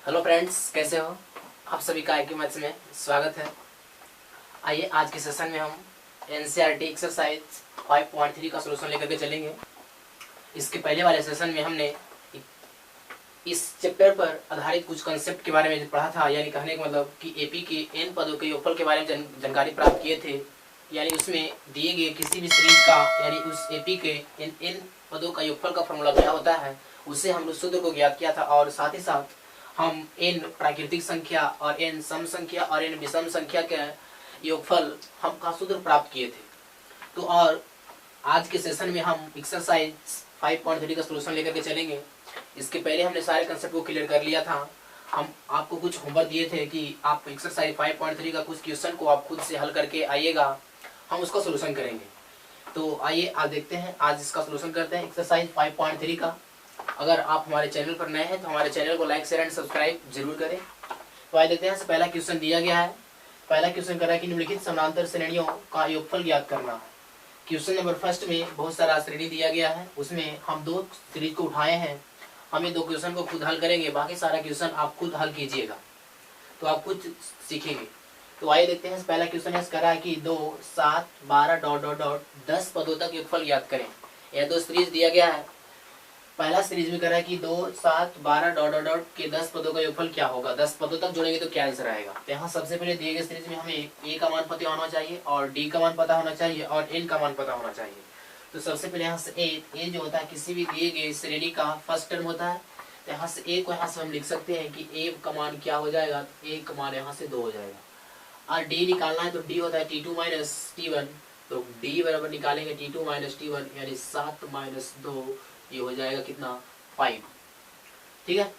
Hello friends, कैसे हो आप सभी का IQ मैथ्स में स्वागत है। आइए आज के सेशन में हम NCERT एक्सरसाइज 5.3 का सलूशन लेकर के चलेंगे। इसके पहले वाले सेशन में हमने इस चैप्टर पर आधारित कुछ कंसेप्ट के बारे में पढ़ा था, यानी कहने का मतलब कि AP के n पदों के योगफल के बारे में जानकारी प्राप्त किए थे। यानी उसमें दिए गए किसी भी सीरीज का यानी उस AP के n पदों का योगफल का फॉर्मूला क्या होता है उससे हम उस सूत्र को ज्ञात किया था, और साथ ही साथ हम n प्राकृतिक संख्या और n सम संख्या और n विषम संख्या के योगफल हम का सूत्र प्राप्त किए थे। तो और आज के सेशन में हम एक्सरसाइज 5.3 का सलूशन लेकर के चलेंगे। इसके पहले हमने सारे कंसेप्ट को क्लियर कर लिया था। हम आपको कुछ होमवर्क दिए थे कि आप एक्सरसाइज 5.3 का कुछ क्वेश्चन को आप खुद से हल करके आइएगा, हम उसका सलूशन करेंगे। तो आइए आज देखते हैं, आज इसका सलूशन करते हैं एक्सरसाइज 5.3 का। अगर आप हमारे चैनल पर नए हैं तो हमारे चैनल को लाइक शेयर एंड सब्सक्राइब जरूर करें। तो आइए देखते हैं। पहला क्वेश्चन दिया गया है। पहला क्वेश्चन कर रहा है कि निम्नलिखित समानांतर श्रेणियों का योगफल ज्ञात करना है। क्वेश्चन नंबर फर्स्ट में बहुत सारा श्रेणी दिया गया है, उसमें हम दो सीरीज को उठाए हैं। हम ये दो क्वेश्चन को खुद हल करेंगे, बाकी सारा क्वेश्चन आप खुद हल कीजिएगा तो आप कुछ सीखेंगे। तो आइए देखते हैं। पहला क्वेश्चन है कह रहा है कि 2, 7, 12 डॉट डॉट डॉट 10 पदों तक योगफल ज्ञात करें। यह दो सीरीज दिया गया है। पहला सीरीज में कह रहा है कि 2, 7, 12 डॉट डॉट डॉट के 10 पदों का योगफल क्या होगा, 10 पदों तक जोड़ेंगे तो क्या आंसर आएगा। तो यहाँ सबसे पहले दिए गए सीरीज में हमें a का मान पता होना चाहिए और d का मान पता होना चाहिए और n का मान पता होना चाहिए। तो सबसे पहले यहाँ से a जो होता है किसी भी दिए गए श्रेणी का फर्स्ट टर्म होता है। तो यहाँ से a को यहाँ से हम लिख सकते हैं कि a का मान क्या हो जाएगा, a का मान यहाँ से 2 हो जाएगा। और d निकालना है तो d होता है t2 माइनस t1। तो d बराबर निकालेंगे t2 माइनस t1 यानी 7 माइनस 2, ये हो जाएगा कितना 5। ठीक है।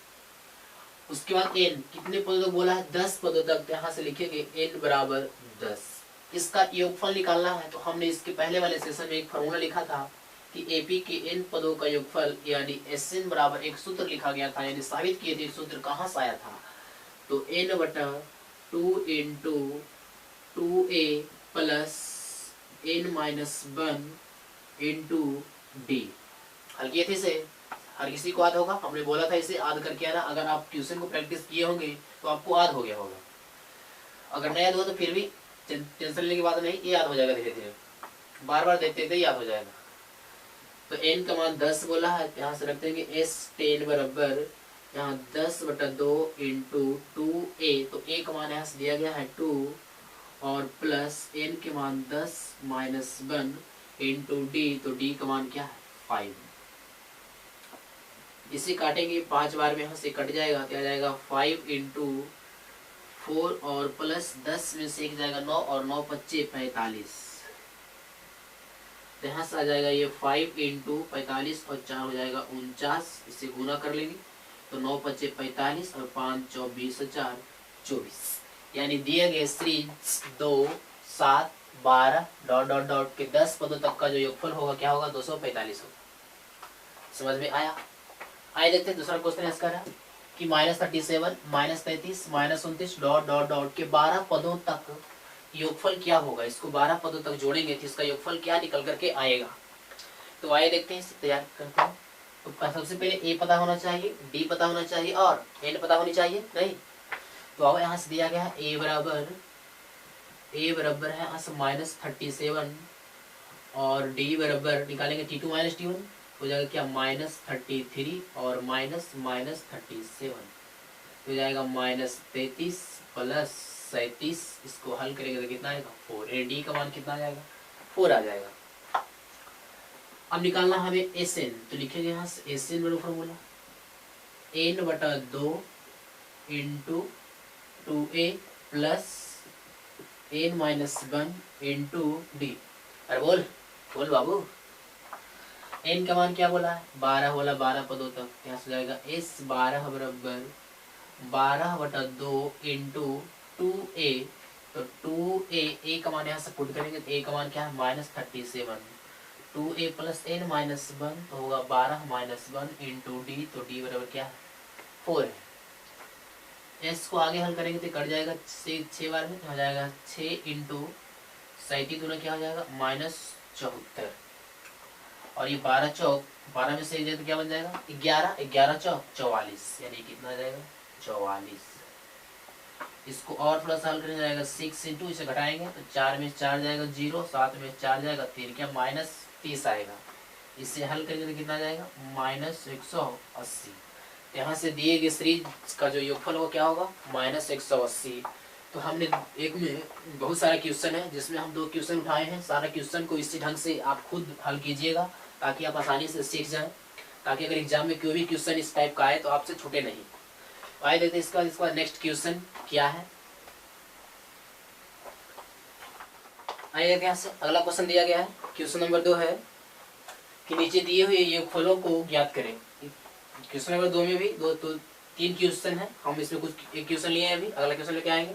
उसके बाद n कितने पदों तक बोला है, 10 पदों तक। यहाँ से लिखेंगे n बराबर 10। इसका योगफल निकालना है तो हमने इसके पहले वाले सेशन में एक फॉर्मूला लिखा था कि AP के n पदों का योगफल यानी SN बराबर एक सूत्र लिखा गया था, यानी साबित किए थे। सूत्र कहाँ से आया था, तो n बटा 2 into 2a plus n minus 1 into d। हल किए थे इसे, हर किसी को याद होगा। हमने बोला था इसे याद करके आना। अगर आप ट्यूशन को प्रैक्टिस किए होंगे तो आपको याद हो गया होगा। अगर नहीं याद हुआ तो फिर भी टेंशन लेने की बात नहीं, ये याद हो जाएगा धीरे धीरे, बार बार देखते देखते याद हो जाएगा। तो n का मान 10 बोला है, यहाँ से रख देंगे S10 बराबर यहाँ 10 बटा 2 इंटू 2a। तो a का मान यहाँ से दिया गया है 2 और प्लस n के मान 10 माइनस 1 इंटू d। तो d का मान क्या है 5। इसे काटेंगे 5 बार में, यहाँ से कट जाएगा, क्या जाएगा 5 इंटू 4 और प्लस 10 में से एक जाएगा 9 और 9 पच्चे 45। तो यहाँ से आ जाएगा ये 5 इंटू 45 और 4 हो जाएगा 49। इसे गुना कर लेंगे तो 9 पच्चे 45 और 5 24 और 4 24। यानी दिए गए सीरीज 2, 7, 12 डॉट डॉट डॉट के 10 पदों तक का जो योगफल होगा क्या होगा 245 होगा। समझ में आया। आइए देखते हैं दूसरा क्वेश्चन है इसका कि -37, -33, -29 डॉट डॉट डॉट के 12 पदों तक योगफल क्या होगा। इसको 12 पदों तक जोड़ेंगे तो इसका योगफल क्या निकल करके आएगा। तो आइए देखते हैं, इसे तैयार करते हैं। तो सबसे पहले a पता होना चाहिए, d पता होना चाहिए और n पता होनी चाहिए नहीं। तो अब यहाँ से दिया गया है a बराबर है यहाँ से -37 और d बराबर निकालेंगे t2 माइनस t1 हो जाएगा क्या -33 और माइनस 37 हो जाएगा -33 प्लस 37। इसको हल करेंगे तो कितना आएगा 4। डी का मान कितना आ जाएगा 4 आ जाएगा। अब निकालना हमें SN, तो लिखेंगे यहाँ से SN बड़ा फॉर्मूला n बटा 2 into 2a plus n minus 1 into d। अरे बोल बोल बाबू, n का मान क्या बोला है 12 बोला, 12 पदों तक। यहाँ से जाएगा S12 बराबर 12 बटा 2 इंटू 2a। तो 2a का मान यहाँ से पुट करेंगे तो a का मान क्या है -37। 2a प्लस n माइनस 1 तो होगा 12 माइनस 1 इंटू d। तो d बराबर क्या है 4 है। s को आगे हल करेंगे तो कट जाएगा 6 बार में, हो जाएगा 6 इंटू 37 दूना क्या हो जाएगा -74। और ये 12 चौक 12 में से एक तो क्या बन जाएगा 11, 11 चौक 44, यानी कितना आ जाएगा 44। इसको और थोड़ा सा हल करने जाएगा 6 इंटू, इसे घटाएंगे तो 4 में 4 जाएगा 0, 7 में 4 जाएगा 3, क्या -30 आएगा। इसे हल करेंगे तो कितना जाएगा -180। यहाँ से दिए गए सीरीज का जो योगफल होगा क्या होगा -180। तो हमने एक में बहुत सारा क्वेश्चन है जिसमें हम 2 क्वेश्चन उठाए हैं। सारा क्वेश्चन को इसी ढंग से आप खुद हल कीजिएगा ताकि आप आसानी से सीख जाएं, ताकि अगर एग्जाम में कोई भी क्वेश्चन इस टाइप का आए तो आपसे छूटे नहीं। आइए देखते हैं इसका नेक्स्ट क्वेश्चन क्या है। आइए देखते हैं से अगला क्वेश्चन दिया गया है। क्वेश्चन नंबर 2 है कि नीचे दिए हुए योगफलों को ज्ञात करें। क्वेश्चन नंबर 2 में भी 3 क्वेश्चन है। हम इसमें कुछ एक क्वेश्चन लिए हैं, अभी अगला क्वेश्चन लेके आएंगे।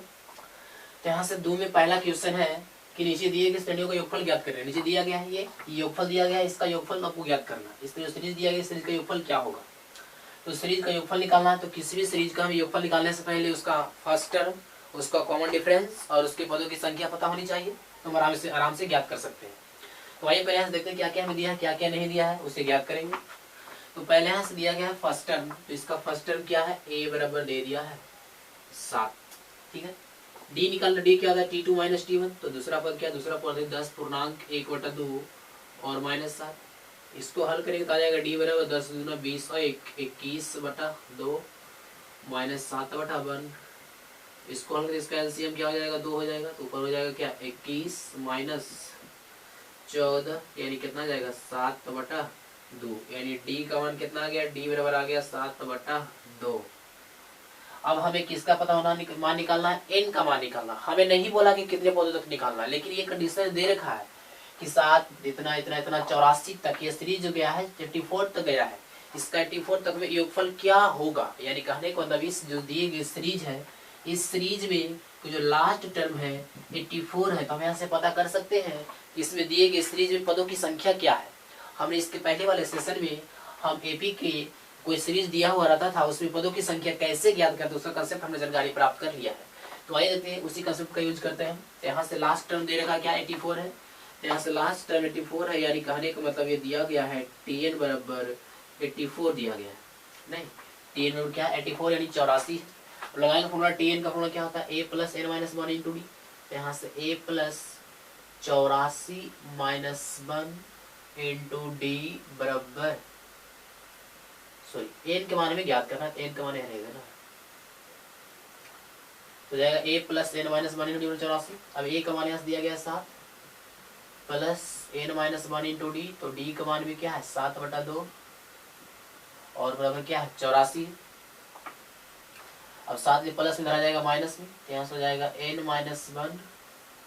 तो यहाँ से 2 में पहला क्वेश्चन है कि नीचे दिए गए श्रेणियों का योगफल ज्ञात करें। नीचे दिया गया है ये योगफल दिया गया है, इसका योगफल आपको ज्ञात करना। इसमें जो सीरीज दिया गया सीरीज का योगफल क्या होगा। तो सीरीज का योगफल निकालना है तो किसी भी सीरीज का हम योगफल निकालने से पहले उसका फर्स्ट टर्म, उसका कॉमन डिफरेंस और उसके पदों की संख्या पता होनी चाहिए, तो हम आराम से ज्ञात कर सकते हैं। तो आइए पहले यहाँ से देखते हैं क्या क्या हमें दिया है, क्या क्या नहीं दिया है, उसे ज्ञात करेंगे। तो पहले यहाँ से दिया गया है फर्स्ट टर्म, तो इसका फर्स्ट टर्म क्या है a बराबर दे दिया है 7, ठीक है। d निकालना, d क्या होता है t2 माइनस t1, तो दूसरा पद क्या है, दूसरा पद है 10 पूर्णांक 1/2 और -7। इसको हल करेंगे तो आ जाएगा d बराबर 10 दूना 20 और 21/2 -7/1। इसको हल करें, इसका एलसीएम क्या हो जाएगा 2 हो जाएगा, तो ऊपर हो जाएगा क्या 21 माइनस 14 यानी कितना जाएगा 7/2, यानी d का मान कितना आ गया, d बराबर आ गया 7/2। अब हमें किसका पता होना, मान निकालना है, n का मान निकालना। हमें नहीं बोला कि कितने पदों तक निकालना, लेकिन ये कंडीशन दे रखा है कि 7 इतना इतना इतना 84 तक ये सीरीज जो गया है 84 तक गया है। इसका 84 तक में योगफल क्या होगा, यानी कहने को मतलब इस जो दिए गए सीरीज है, इस सीरीज में जो लास्ट टर्म है 84 है, तो हम यहाँ से पता कर सकते हैं इसमें दिए गए सीरीज में पदों की संख्या क्या है। हमने इसके पहले वाले सेशन में हम एपी के कोई सीरीज दिया हुआ रहता था, उसमें पदों की संख्या कैसे ज्ञात करते उसका कंसेप्ट हमने जानकारी प्राप्त कर लिया है। तो आइए देखते हैं उसी कंसेप्ट का यूज करते हैं। तो यहाँ से लास्ट टर्म दे रखा क्या 84 है, तो यहाँ से लास्ट टर्म 84 है, यानी कहने का मतलब ये दिया गया है tn बराबर 84 दिया गया है, नहीं tn बराबर क्या 84 यानी 84 है। लगाएंगे फॉर्मूला, tn का फॉर्मूला क्या होता है a plus n minus 1 into D. तो यहाँ से a plus 84 minus 1 into D बराबर, सॉरी n के माने में ज्ञात करना, n का माने रहेगा ना, तो जाएगा a plus n minus 1 into D 84। अब a का मान यहाँ से दिया गया 7 plus n minus 1 into D, तो d का मान भी क्या है 7/2 और बराबर क्या है 84। अब 7 में प्लस में धरा जाएगा माइनस में, तो यहाँ से हो जाएगा n माइनस 1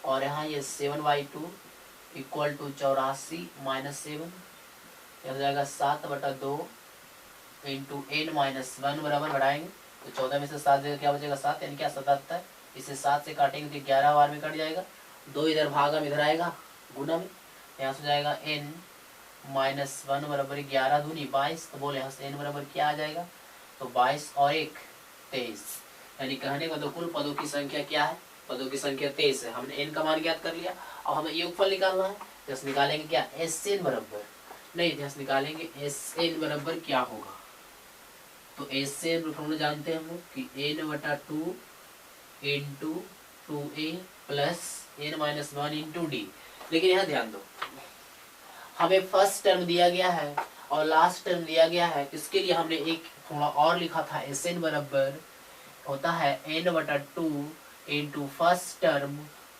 और यहाँ ये 7/2 इक्वल टू 84 माइनस 7, यहाँ हो जाएगा 7/2 इंटू n माइनस 1 बराबर बढ़ाएंगे तो 14 में से 7 देगा क्या बचेगा 7, यानी क्या 77। इसे 7 से काटेंगे तो 11 बार में कट जाएगा, 2 इधर भागा में इधर आएगा गुना में, यहाँ से जाएगा n माइनस 1 बराबर 11 दूनी 22, तो बोले यहाँ से n बराबर क्या आ जाएगा, तो 22 और 1 23, यानी कहने का तो कुल पदों की संख्या क्या है, पदों की संख्या 23 है। हमने n का मान ज्ञात कर लिया, अब हमें योगफल निकालना है। जैसे निकालेंगे क्या SN बराबर, नहीं जैसे निकालेंगे SN बराबर क्या होगा, तो SN फॉर्मूला जानते हैं हम लोग कि n/2 into 2a plus n minus 1 into D. लेकिन यहाँ ध्यान दो, हमें फर्स्ट टर्म दिया गया है और लास्ट टर्म दिया गया है, इसके लिए हमने एक फॉर्मूला और लिखा था, SN बराबर होता है n/2 into first term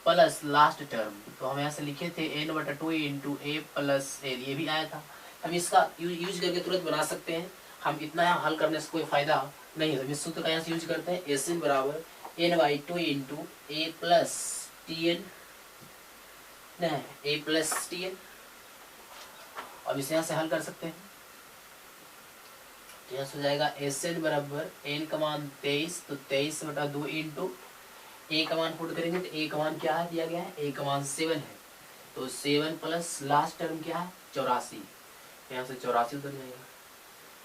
plus last term. तो हम यहाँ से लिखे थे n/2 into a plus a, ये भी आया था। हम इसका यूज करके तुरंत बना सकते हैं, हम इतना यहाँ हल करने से कोई फायदा नहीं है। इस सूत्र का यहाँ से यूज करते हैं, SN बराबर n/2 into a plus tn, नहीं a प्लस tn। अब इसे यहाँ से हल कर सकते हैं, तो यहाँ से हो जाएगा SN बराबर n का मान 23, तो 23/2 इंटू a का मान पुट करेंगे तो a का मान क्या है दिया गया है, a का मान 7 है, तो 7 प्लस लास्ट टर्म क्या है 84, यहाँ से 84 उतर जाएगा।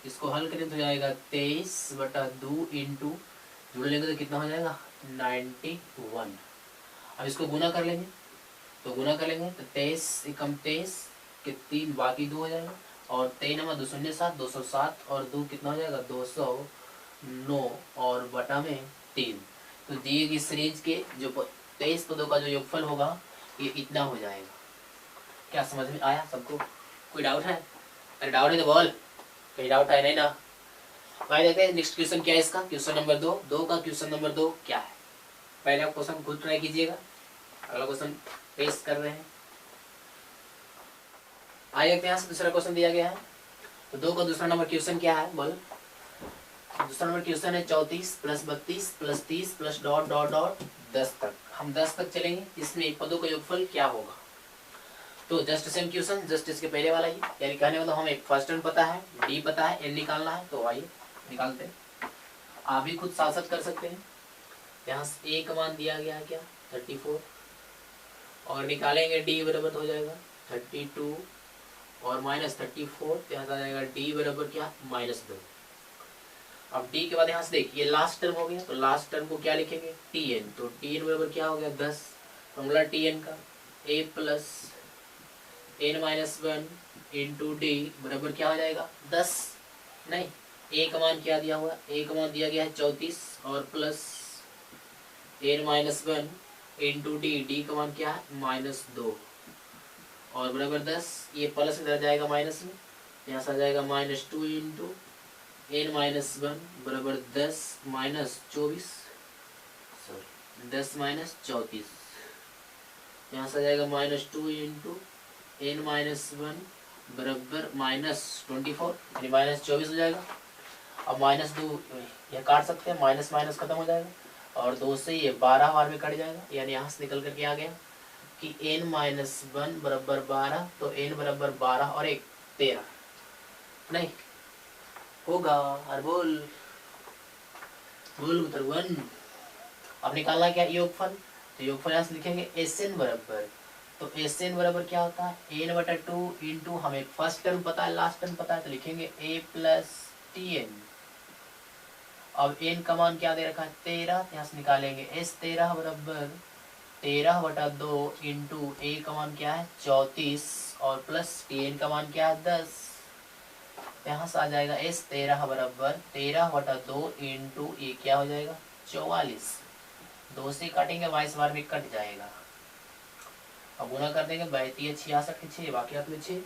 इसको हल करें तो जाएगा 23/2 इंटू जोड़ लेंगे तो कितना हो जाएगा 91। अब इसको गुना कर लेंगे, तो गुना कर लेंगे तो 23 एकम 23 के 3 बाकी 2 हो जाएगा, और 3 नंबर 2 शून्य 7 207 और 2 कितना हो जाएगा 200 9 और बटा में 3। तो दिए गई सीरीज के जो 23 पदों का जो योगफल होगा ये इतना हो जाएगा। क्या समझ में आया सबको? कोई डाउट है? अरे डाउट है तो बोल, कोई डाउट है नहीं ना? भाई देखते हैं नेक्स्ट क्वेश्चन क्या है इसका। क्वेश्चन नंबर 2 का क्वेश्चन नंबर 2 क्या है? पहले आप क्वेश्चन खुद ट्राई कीजिएगा, अगला क्वेश्चन पेश कर रहे हैं। आइए देखते हैं यहाँ से दूसरा क्वेश्चन दिया गया है। तो 2 का दूसरा नंबर क्वेश्चन क्या है बोल? दूसरा नंबर क्वेश्चन है 34 + 32 + 30 + डॉट डॉट डॉट 10 तक। हम 10 तक चलेंगे, इसमें पदों का योगफल क्या होगा? तो जस्ट सेम क्वेश्चन, जस्ट इसके पहले वाला ही, यानी कहने मतलब हमें फर्स्ट टर्म पता है, डी पता है, एन निकालना है। तो आइए निकालते हैं। आप भी खुद साथ साथ कर सकते हैं। यहाँ ए का मान दिया गया है क्या? 34 और निकालेंगे डी बराबर हो जाएगा 32 और -34। यहाँ आ जाएगा डी बराबर क्या? -2। अब डी के बाद यहाँ से देखिए लास्ट टर्म हो गया, तो लास्ट टर्म को क्या लिखेंगे? T N. तो टी एन बराबर क्या हो गया? 10। फॉर्मूला टी एन का ए प्लस n-1 इंटू डी बराबर क्या हो जाएगा? 10। नहीं, ए का मान क्या दिया हुआ? ए का मान दिया गया है 34 और plus n-1 into D, D का मान क्या है? -2 और बराबर 10। ये प्लस में जाएगा माइनस में, यहाँ से आ जाएगा -2 इंटू n-1 बराबर 10 -24, सॉरी 10 -34। यहाँ से आ जाएगा -2 इंटू n-1 बराबर -24 यानी -24 हो जाएगा। अब -2 यह काट सकते हैं, माइनस माइनस खत्म हो जाएगा और 2 से ये 12 बार में कट जाएगा, यानी यहाँ से निकल करके आ गया कि n-1 बराबर 12। तो n बराबर 12 और 1 13 नहीं होगा। और बोल बोल उत्तर 1। अब निकालना क्या? योगफल। तो योगफल यहाँ से लिखेंगे Sn बराबर, तो Sn बराबर क्या होता है? n/2 इंटू हमें फर्स्ट टर्म पता है, लास्ट टर्म पता है, तो लिखेंगे a + Tn। अब n का मान क्या दे रखा है? 13। यहाँ से निकालेंगे S13 बराबर 13/2 इंटू a का मान क्या है? 34 और प्लस Tn का मान क्या है? 10। यहाँ से आ जाएगा S13 बराबर 13/2 इंटू ए क्या हो जाएगा? 44। 2 से काटेंगे 22 बार में कट जाएगा। अब गुना कर देंगे 32 66 6 बाकी हाथ में 6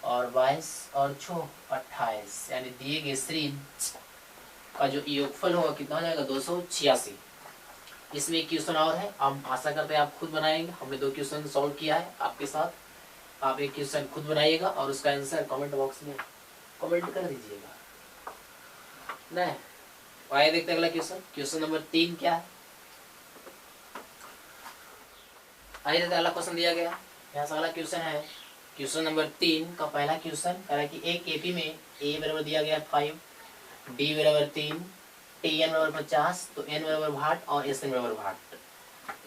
और 22 और 6 28, यानी दिए गए सीरीज का जो योगफल होगा कितना हो जाएगा? 286। इसमें एक क्वेश्चन और है, हम आशा करते हैं आप खुद बनाएंगे। हमने 2 क्वेश्चन सॉल्व किया है आपके साथ, आप एक क्वेश्चन खुद बनाइएगा और उसका आंसर कमेंट बॉक्स में कमेंट कर दीजिएगा। नहीं आइए देखते हैं अगला क्वेश्चन। क्वेश्चन नंबर 3 क्या है? आइए देखते अगला क्वेश्चन दिया गया। यहाँ से अगला क्वेश्चन है क्वेश्चन नंबर 3 का पहला क्वेश्चन कह रहा है कि एक एपी में ए बराबर दिया गया 5, डी बराबर 3, टी एन बराबर 50, तो एन बराबर 60 और एस एन बराबर 60।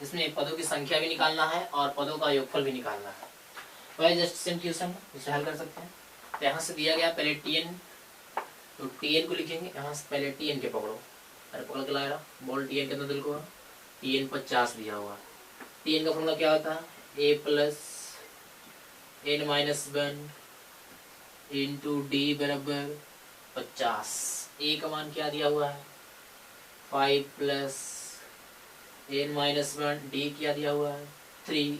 इसमें पदों की संख्या भी निकालना है और पदों का योगफल भी निकालना है। वह जस्ट सेम क्वेश्चन इसे हल कर सकते हैं। तो यहाँ से दिया गया पहले टी एन, तो टी एन को लिखेंगे। यहाँ से पहले टी एन के पकड़ो, अरे पकड़ के लाया बोल टी एन कितना दिल को? टी एन 50 दिया हुआ। टी एन का फॉर्मूला क्या होता है? ए प्लस n-1 इंटू डी बराबर 50। ए का मान क्या दिया हुआ है? 5 प्लस n-1, डी क्या दिया हुआ है? 3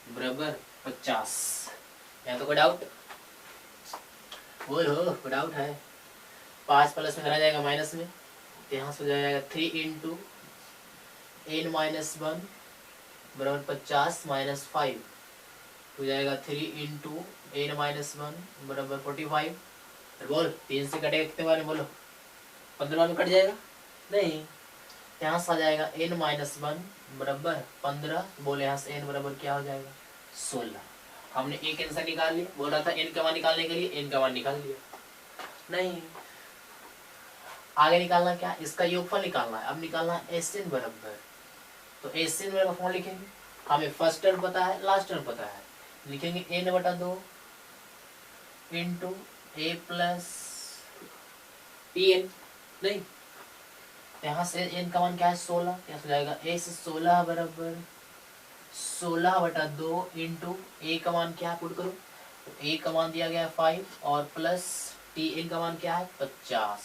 बराबर 50। यहाँ तो कोई डाउट बोल हो? कोई डाउट है? 5 प्लस में चला जाएगा माइनस में, तो यहाँ से हो जाएगा 3 इंटू n-1 बराबर 50 -5 हो जाएगा 3 इंटू n-1 बराबर 45। बोल 3 से कटेगा कितने बार में? बोलो 15 में कट जाएगा? नहीं, यहाँ से आ जाएगा n-1 बराबर 15। बोले यहाँ से n बराबर क्या हो जाएगा? 16। हमने एक आंसर निकाल लिया। बोल रहा था n का मान निकालने के लिए, n का मान निकाल लिया। नहीं, आगे निकालना क्या? इसका योगफल निकालना है। अब निकालना है Sn बराबर, तो Sn बराबर फॉर्म लिखेंगे। हमें फर्स्ट टर्म पता है, लास्ट टर्म पता है, लिखेंगे n/2 इंटू ए प्लस टी एन। नहीं, यहाँ से n का मान क्या है? 16। क्या हो जाएगा? S16 बराबर 16/2 इंटू ए का मान क्या है? पुट करो, तो ए का मान दिया गया है 5 और प्लस टी एन का मान क्या है? 50।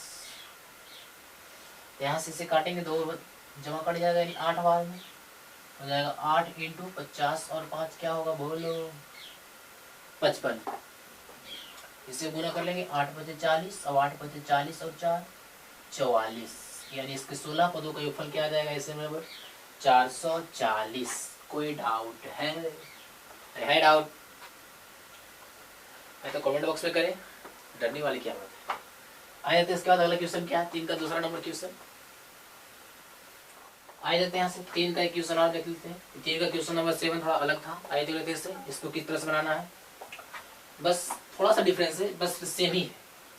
तो यहाँ से इसे काटेंगे, 2 जमा कट जाएगा, यानी 8 बार में हो जाएगा 8 इंटू 50 और 5 क्या होगा बोलो, 55। इसे गुना कर लेंगे, 8 बचे 40, अब 8 बचे 40 और 4 44, यानी इसके 16 पदों का योगफल क्या आ जाएगा ऐसे में 440। कोई डाउट है डाउट है तो कमेंट बॉक्स में करें, डरने वाली क्या बात है। आए जाते इसके बाद अगला क्वेश्चन क्या है, 3 का दूसरा नंबर क्वेश्चन। आए जाते हैं यहाँ से 3 का एक क्वेश्चन और देख लेते हैं। 3 का क्वेश्चन नंबर 7 थोड़ा अलग था, आए देख लेते हैं इसको किस तरह से बनाना है, बस थोड़ा सा डिफरेंस है, बस सेम ही है।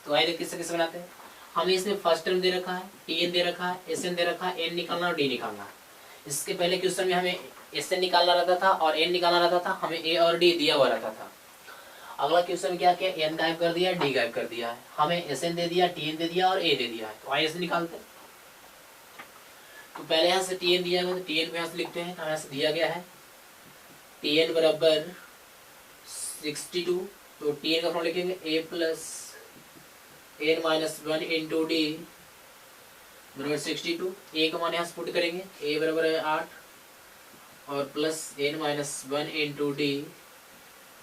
तो आए देखते कैसे बनाते हैं। हमें इसमें फर्स्ट टर्म दे रखा है, टीएन दे रखा है, एसएन दे रखा है, एन निकालना और डी निकालना है। इसके पहले क्वेश्चन में हमें एसएन निकालना रहता था और एन निकालना रहता था, हमें ए और डी दिया हुआ रहता था। अगला क्वेश्चन क्या किया, एन गायब कर दिया, डी गायब कर दिया है, हमें एसएन दे दिया, टीएन दे दिया और ए दे दिया है। तो आइए इसे निकालते हैं। तो पहले यहाँ से टीएन दिया गया, तो टीएन को यहाँ से लिखते हैं। यहाँ से दिया गया है टीएन बराबर 62, तो टीएन का फॉर्म लिखेंगे A plus N minus 1 into D बराबर 62। ए का मान यहाँ से पुट करेंगे, ए बराबर है 8 और plus N minus 1 into D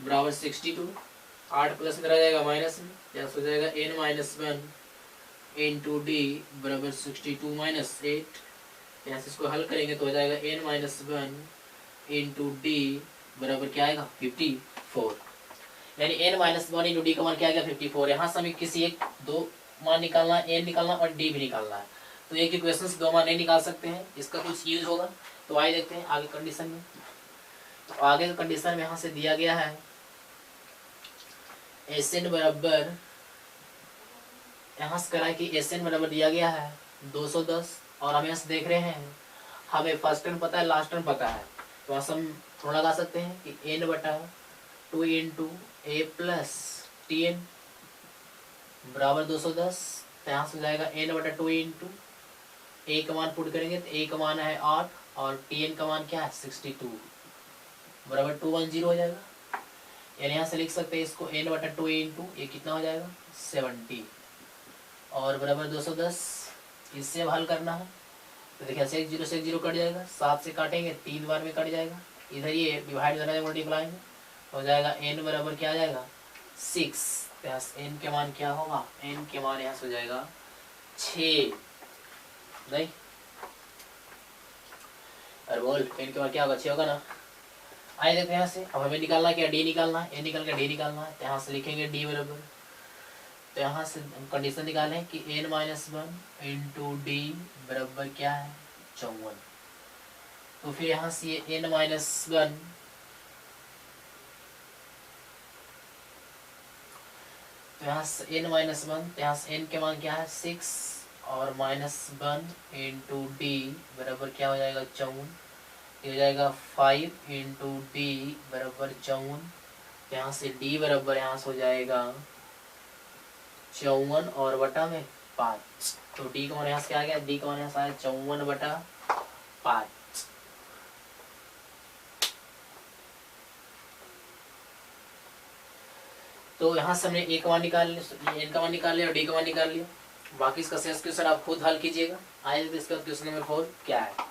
बराबर 62। 8 प्लस में रह जाएगा माइनस में, यहाँ हो जाएगा एन माइनस 1 इंटू डी बराबर 62 माइनस 8। यहाँ से इसको हल करेंगे तो हो जाएगा एन माइनस 1 इंटू डी बराबर क्या आएगा 54, यानी एन माइनस 1 इंटू डी का मान क्या आएगा 54। यहाँ से हमें किसी एक दो मान निकालना है, एन निकालना और डी भी निकालना है। तो एक ही क्वेश्चन से 2 मान नहीं निकाल सकते हैं, इसका कुछ यूज होगा। तो आइए देखते हैं आगे कंडीशन में। तो आगे का कंडीशन में यहाँ से दिया गया है एसएन बराबर, यहाँ से करा कि एसएन बराबर दिया गया है 210 और हम यहाँ से देख रहे हैं हमें फर्स्ट टर्म पता है, लास्ट टर्म पता है। तो यहाँ से हम थोड़ा लगा सकते हैं कि एन बटा 2 इंटू ए प्लस टी एन बराबर 210। तो यहाँ से जाएगा एन बटा 2 इंटू ए का मान पुट करेंगे, तो ए का मान है 8 और टी एन का मान क्या है 62 बराबर 210 हो जाएगा। यानी यहाँ से लिख सकते हैं इसको एन बटा 2 इंटू ए कितना हो जाएगा 70 और बराबर 210। इससे अब हल करना है तो देखिए से 1 0 से 1 0 कट जाएगा, 7 से काटेंगे 3 बार में कट जाएगा, इधर ये डिवाइड करना है मल्टीप्लाई में हो जाएगा एन बराबर क्या आ जाएगा 6। एन के मान क्या होगा, एन के मान यहाँ से हो जाएगा 6। नहीं अरे बोल एन के मान क्या होगा 6 होगा ना। आइए देखते हैं यहाँ से, अब हमें निकालना क्या डी निकालना है, ए निकाल के डी निकालना है। तो यहाँ से लिखेंगे डी बराबर, तो यहाँ से हम कंडीशन निकालें कि एन माइनस 1 इंटू डी बराबर क्या है 54। तो फिर यहाँ से ये एन माइनस 1 तो यहाँ से एन माइनस 1 तो यहाँ से एन के मान क्या है 6 और माइनस 1 इंटू डी बराबर क्या हो जाएगा 54। ये हो जाएगा 5 इंटू डी बराबर 54। यहाँ से डी बराबर यहाँ से हो जाएगा 54 और बटा में 5। तो डी का मान यहाँ से क्या आ गया, डी का मान यहाँ से आया 54 बटा 5। तो यहाँ से हमने ए का मान निकाल लिया, एन का मान निकाल लिया और डी का मान निकाल लिया। बाकी इसका शेष क्वेश्चन आप खुद हल कीजिएगा। आइए इसके बाद क्वेश्चन नंबर 4 क्या है।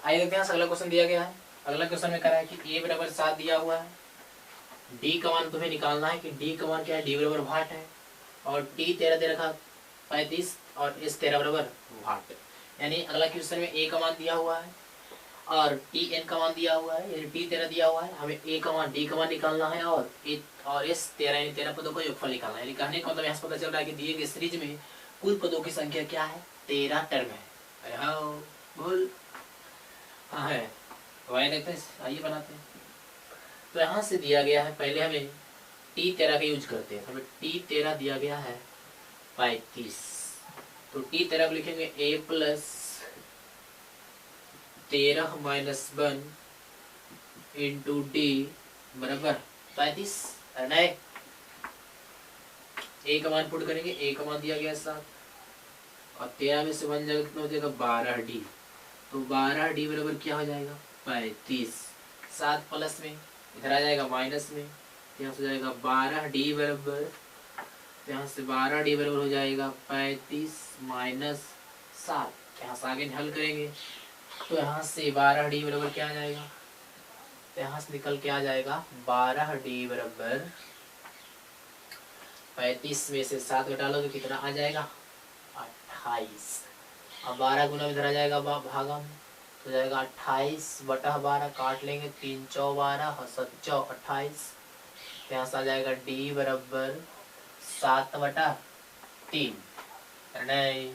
आइए देखते हैं अगला क्वेश्चन दिया गया है। अगला क्वेश्चन में कह रहा है कि ए बराबर 7 दिया हुआ है, डी का मान तुम्हें निकालना है कि डी का मान क्या है, डी बराबर वाट है और टी 13 दे रखा 35 और इस 13 बराबर वाट। यानी अगला क्वेश्चन में ए का मान दिया हुआ है और टी एन का मान दिया हुआ है, यानी टी 13 दिया हुआ है, हमें ए का मान डी का मान निकालना है और इस 13 पदों का योगफल निकालना है। यानी कहने का मतलब यहाँ से पता चल रहा है कि दिए गए सीरीज में कुल पदों की संख्या क्या है 13 टर्म है। अरे हाँ बोल हाँ है। तो आइए देखते हैं, आइए बनाते हैं। तो यहाँ से दिया गया है, पहले हमें टी 13 का यूज करते हैं। हमें टी 13 दिया गया है 35। तो टी 13 को लिखेंगे A plus 13 minus 1 into D बराबर 35। नए ए का मान पुट करेंगे, ए का मान दिया गया 7 और 13 में से 1 जगह कितना हो जाएगा 12 डी। तो 12 डी बराबर क्या हो जाएगा 35। 7 प्लस में इधर आ जाएगा माइनस में, यहाँ से जाएगा 12 डी बराबर तो यहाँ से 12D बराबर हो जाएगा 35 माइनस 7। यहाँ से आगे हल करेंगे तो यहाँ से 12D बराबर क्या आ जाएगा, तो यहाँ से निकल के आ जाएगा 12D बराबर 35 में से 7 घटा लो तो कितना आ जाएगा 28। अब 12 गुना में धरा जाएगा भागा में, तो जाएगा 28/12, काट लेंगे 3 चौ 12 7 चौ 28। यहाँ से आ जाएगा D बराबर 7/3। नहीं,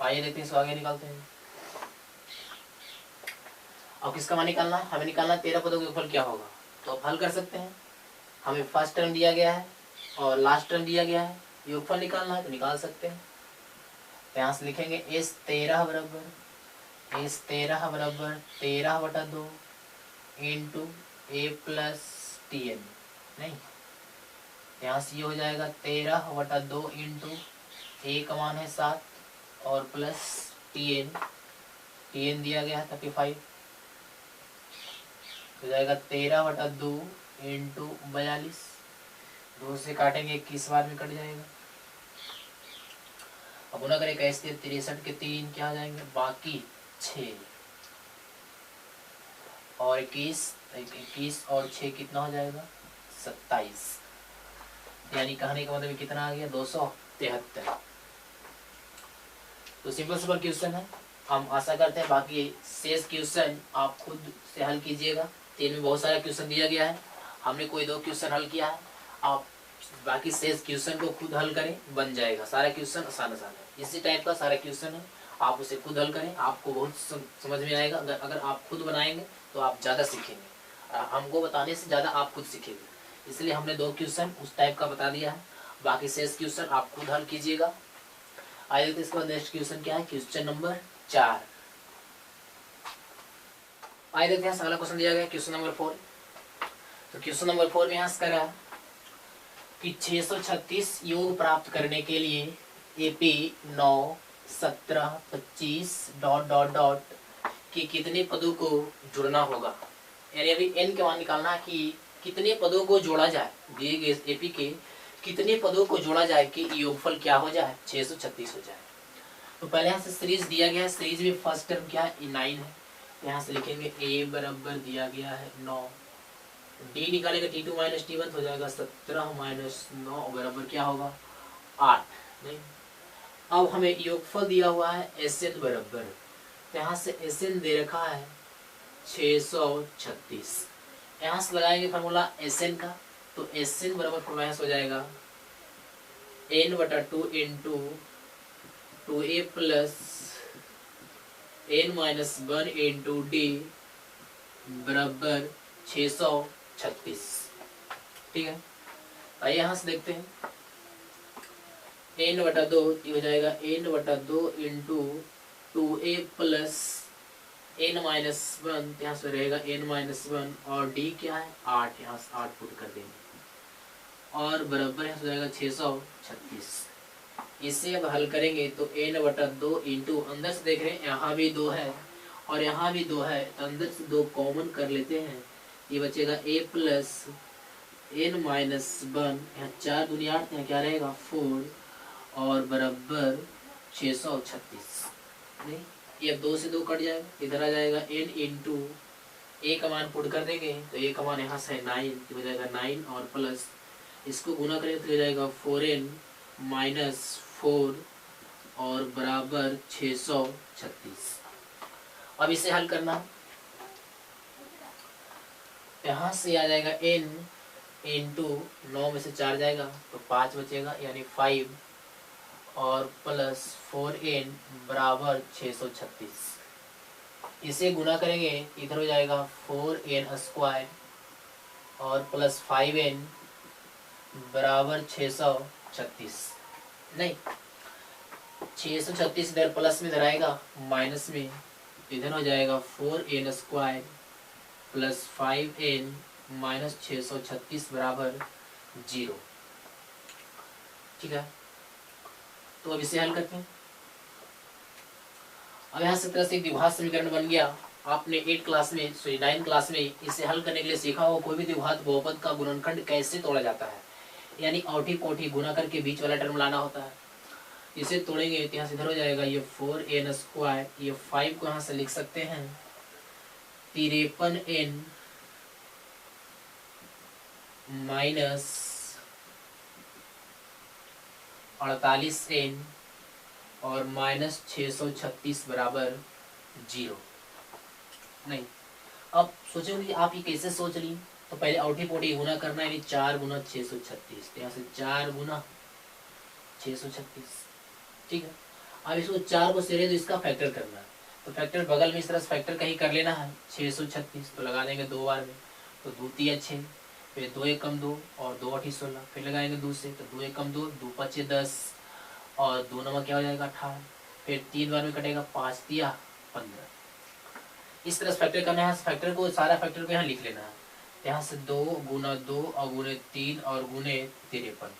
आइए देखते हैं, इसको आगे निकालते हैं। अब किसका मान निकालना है, हमें निकालना 13 पदों का योगफल क्या होगा। तो अब हल कर सकते हैं, हमें फर्स्ट टर्म दिया गया है और लास्ट टर्म दिया गया है, योगफल निकालना है तो निकाल सकते हैं। तो यहाँ से लिखेंगे S13 बराबर 13/2 इंटू A प्लस TN। नहीं, यहाँ से ये हो जाएगा 13/2 इंटू A का मान है 7 और प्लस TN दिया गया है 35, तो जाएगा 13/2 इंटू 42। 2 से काटेंगे 21 बार में कट जाएगा। अब गुना करें कैसे, 63 के 3 क्या आ जाएंगे, बाकी 6 और 21 और 6 कितना हो जाएगा 27। यानी कहने का मतलब कितना आ गया 273। तो सिंपल सिंपल क्वेश्चन है, हम आशा करते हैं बाकी शेष क्वेश्चन आप खुद से हल कीजिएगा। 3 में बहुत सारा क्वेश्चन दिया गया है, हमने कोई 2 क्वेश्चन हल किया है, आप बाकी शेष क्वेश्चन को खुद हल करें, बन जाएगा। सारा क्वेश्चन आसान है, इसी टाइप का सारा क्वेश्चन है, आप उसे खुद हल करें, आपको बहुत समझ में आएगा। अगर आप खुद बनाएंगे तो आप ज़्यादा सीखेंगे, हमको बताने से ज़्यादा आप खुद सीखेंगे। इसलिए हमने 2 क्वेश्चन उस टाइप का बता दिया है, बाकी शेष क्वेश्चन आप खुद हल कीजिएगा। आइए तो इसके बाद नेक्स्ट क्वेश्चन क्या है, क्वेश्चन नंबर 4। आइए देखते हैं, अगला क्वेश्चन दिया गया क्वेश्चन नंबर 4। तो क्वेश्चन नंबर 4 में यहाँ से करा कि 636 योग प्राप्त करने के लिए AP 9 17 25 ... के कितने पदों को जुड़ना होगा। यानी अभी n के मान निकालना है कि कितने पदों को जोड़ा जाए, दिए गए AP के कितने पदों को जोड़ा जाए कि योगफल क्या हो जाए 636 हो जाए। तो पहले यहाँ से सीरीज दिया गया है, सीरीज में फर्स्ट टर्म क्या है 9 है, यहाँ से लिखेंगे A बराबर दिया गया है 9, D निकालेगा T2 माइनस T1 हो जाएगा 17 माइनस 9 बराबर क्या होगा 8। नहीं, अब हमें योगफल दिया हुआ है SN बराबर, तो यहाँ से SN दे रखा है 636। यहाँ से लगाएंगे फार्मूला SN का, तो SN बराबर फॉर्मूला हो जाएगा n/2 into 2A plus n-1 into D बराबर 636। ठीक है, आइए यहाँ से देखते हैं n/2 ये हो जाएगा n/2 into 2A plus n-1, यहाँ से रहेगा n-1 और D क्या है 8, यहाँ से 8 पुट कर देंगे और बराबर यहाँ से हो जाएगा 636। इसे अब हल करेंगे तो n/2 इंटू अंदर से देख रहे हैं यहाँ भी 2 है और यहाँ भी 2 है, तो अंदर से 2 कॉमन कर लेते हैं, ये बचेगा A प्लस n-1, यहाँ 4 दूनी 8, यहाँ क्या रहेगा 4 और बराबर 636। नहीं, ये अब 2 से 2 कट जाएगा, इधर आ जाएगा n इंटू A का मान पुट कर देंगे तो A का मान यहाँ से 9 हो जाएगा 9 और प्लस इसको गुना करें तो हो जाएगा 4n माइनस 4 और बराबर 636। अब इसे हल करना, यहाँ से आ जाएगा n इंटू 9 में से 4 जाएगा तो 5 बचेगा यानी 5 और प्लस 4n बराबर 636। इसे गुना करेंगे इधर हो जाएगा 4n स्क्वायर और प्लस 5n बराबर 636। नहीं, 636 इधर प्लस में धराएगा माइनस में, इधर हो जाएगा 4n square plus 5n minus 636 बराबर 0। ठीक है, तो अब इसे हल करते हैं। अब यहाँ से तरह से एक द्विघात समीकरण बन गया आपने 8 क्लास में सॉरी 9 क्लास में इसे हल करने के लिए सीखा हो, कोई भी द्विघात बहुपद का गुणनखंड कैसे तोड़ा जाता है, यानी औठी कोठी गुना करके बीच वाला टर्म लाना होता है। इसे तोड़ेंगे तो यहाँ से इधर हो जाएगा ये 4n², ये 5 को यहाँ से लिख सकते हैं 53n माइनस 48n और माइनस 636 बराबर 0। नहीं, अब सोचोगे आप ये कैसे सोच ली, तो पहले औठी पोटी गुना करना है, यानी 4 गुना 636, तो यहाँ से 4 गुना 636, ठीक है। अब इसको 4 को सिरे तो इसका फैक्टर करना है, तो फैक्टर बगल में इस तरह से फैक्टर कहीं कर लेना है 636, तो लगा देंगे 2 बार में, तो 2 3 6, फिर 2 1 कम 2 और 2 8 16, फिर लगाएंगे 2 से, तो 2 1 कम 2, 2 5 10 और 2 9 क्या हो जाएगा 18, फिर 3 बार में कटेगा 5 3 15। इस तरह से फैक्टर करना है, फैक्टर को सारा फैक्टर को यहाँ लिख लेना है, यहाँ से 2 गुना 2 और गुने 3 और गुने 53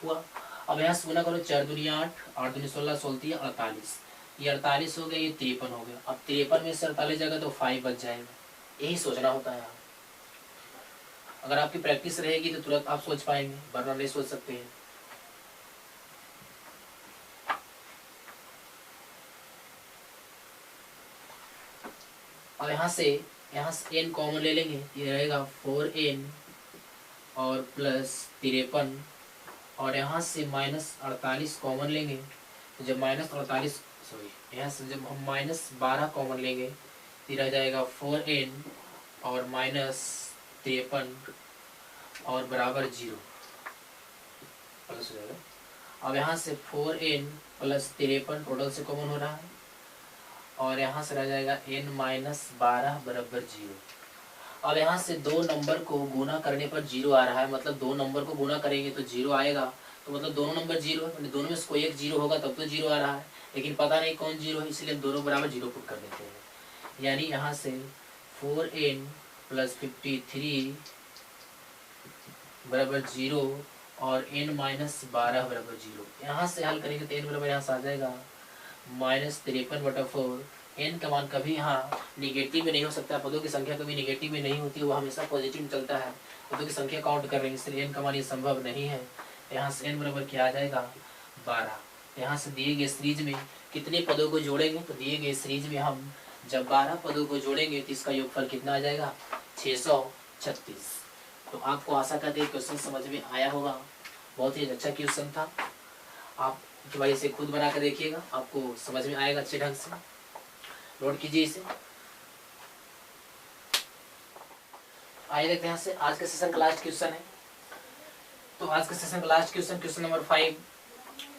हुआ। अब यहाँ से गुना करो 4 दूनी 8, 8 दूनी 16, 16 48, ये 48 हो गया, ये 53 हो गया। अब 53 में से 48 जाएगा तो 5 बच जाएगा, यही सोचना होता है। अगर आपकी प्रैक्टिस रहेगी तो तुरंत आप सोच पाएंगे, वरना नहीं सोच सकते हैं। अब यहाँ से n कॉमन ले लेंगे, ये रहेगा 4n और प्लस 53, और यहाँ से माइनस 48 कॉमन लेंगे, तो जब माइनस 48 सॉरी यहाँ से जब हम माइनस 12 कॉमन लेंगे तो रह जाएगा 4n और माइनस 53 और बराबर 0 प्लस हो जाएगा। अब यहाँ से 4n प्लस 53 टोटल से कॉमन हो रहा है, और यहाँ से रह जाएगा n माइनस 12 बराबर 0। अब यहाँ से 2 नंबर को गुना करने पर 0 आ रहा है, मतलब 2 नंबर को गुना करेंगे तो 0 आएगा, तो मतलब दोनों नंबर 0 है, दोनों में से कोई एक 0 होगा तब तो 0 आ रहा है, लेकिन पता नहीं कौन 0 है, इसलिए दोनों बराबर 0 पुट कर देते हैं। यानी यहाँ से 4n प्लस 53 बराबर 0 और n माइनस 12 बराबर 0। यहाँ से हल करेंगे तो n बराबर यहाँ से आ जाएगा माइनस 53/4। n का मान कभी यहाँ निगेटिव में नहीं हो सकता, पदों की संख्या कभी निगेटिव में नहीं होती, वो हमेशा पॉजिटिव में चलता है। पदों की संख्या काउंट कर रहे हैं, इसलिए n का मान ये संभव नहीं है। यहाँ से n बराबर क्या आ जाएगा 12। यहाँ से दिए गए सीरीज में कितने पदों को जोड़ेंगे, तो दिए गए सीरीज में हम जब 12 पदों को जोड़ेंगे तो इसका योगफल कितना आ जाएगा 636। तो आपको आशा करते हैं क्वेश्चन समझ में आया होगा, बहुत ही अच्छा क्वेश्चन था। आप एक बार इसे खुद बना कर देखिएगा, आपको समझ में आएगा अच्छे ढंग से। नोट कीजिए इसे। आइए देखते हैं यहाँ से आज का सेशन का लास्ट क्वेश्चन है। तो आज का सेशन का लास्ट क्वेश्चन नंबर 5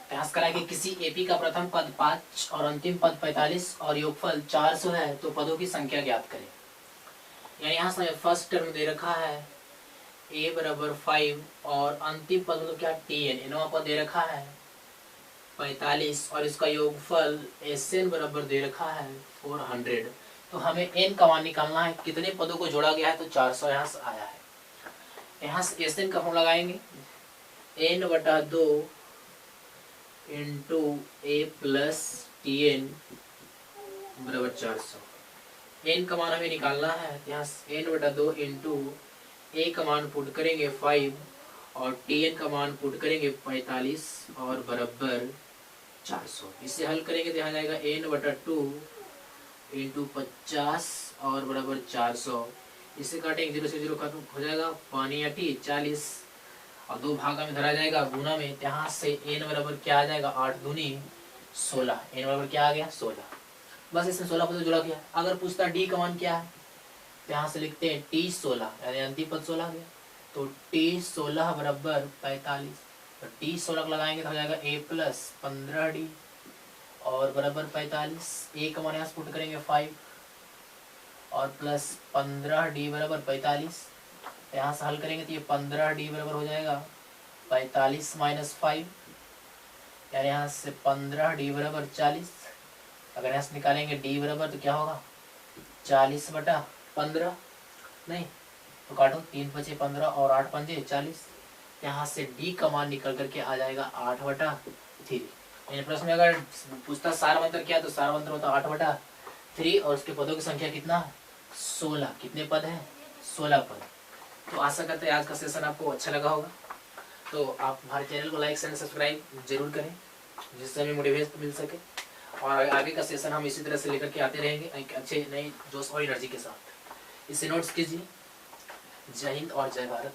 प्रयास करा कि किसी एपी का प्रथम पद 5 और अंतिम पद 45 और योगफल 400 है, तो पदों की संख्या ज्ञात करें। यानी यहाँ से फर्स्ट टर्म दे रखा है a बराबर 5 और अंतिम पद मतलब क्या tn, इनवा पद दे रखा है 45 और इसका योगफल sn बराबर दे रखा है 400। तो हमें n का मान निकालना है, कितने पदों को जोड़ा गया है, तो 400 यहाँ से आया है। यहाँ से sn का फॉर्म लगाएंगे n/2 into a plus tn बराबर 400। n का मान हमें निकालना है, यहाँ n/2 इंटू a का मान पुट करेंगे 5 और tn का मान पुट करेंगे 45 और बराबर 400। इसे हल करेंगे तो यहाँ जाएगा n/2 इंटू 50 और बराबर 400। इसे काटेंगे 0 से 0 खत्म हो जाएगा, पानी 40 और 2 भागा में धरा जाएगा गुना में। यहाँ से n बराबर क्या आ जाएगा 8 दूनी 16, n बराबर क्या आ गया 16। बस इसमें 16 पद जुड़ा गया। अगर पूछता d का मान क्या है तो यहाँ से लिखते हैं t16, यानी अंतिम पद 16 गया, तो t16 बराबर 45। तो t16 लगाएंगे तो हो जाएगा a प्लस 15d और बराबर 45। a का मान यहाँ से पुट करेंगे 5 और प्लस 15d बराबर 45। यहाँ से हल करेंगे तो ये 15d बराबर हो जाएगा 45 माइनस 5, यानी यहाँ से 15d बराबर 40। अगर यहाँ से निकालेंगे d बराबर तो क्या होगा 40/15, नहीं तो काटो 3 × 5 = 15 और 8 × 5 = 40। यहाँ से d का मान निकल करके आ जाएगा 8/3। प्रश्न में अगर पूछता सार मंत्र क्या, तो सार मंत्र होता 3 और उसके पदों की संख्या कितना? 16। कितने पद हैं? 16 पद। तो आशा करते हैं आज का सेशन आपको अच्छा लगा होगा। तो आप हमारे चैनल को लाइक एंड सब्सक्राइब जरूर करें, जिससे हमें मोटिवेशन मिल सके और आगे का सेशन हम इसी तरह से लेकर के आते रहेंगे एक अच्छे नए जोश और एनर्जी के साथ। इसे नोट्स कीजिए। जय हिंद और जय भारत।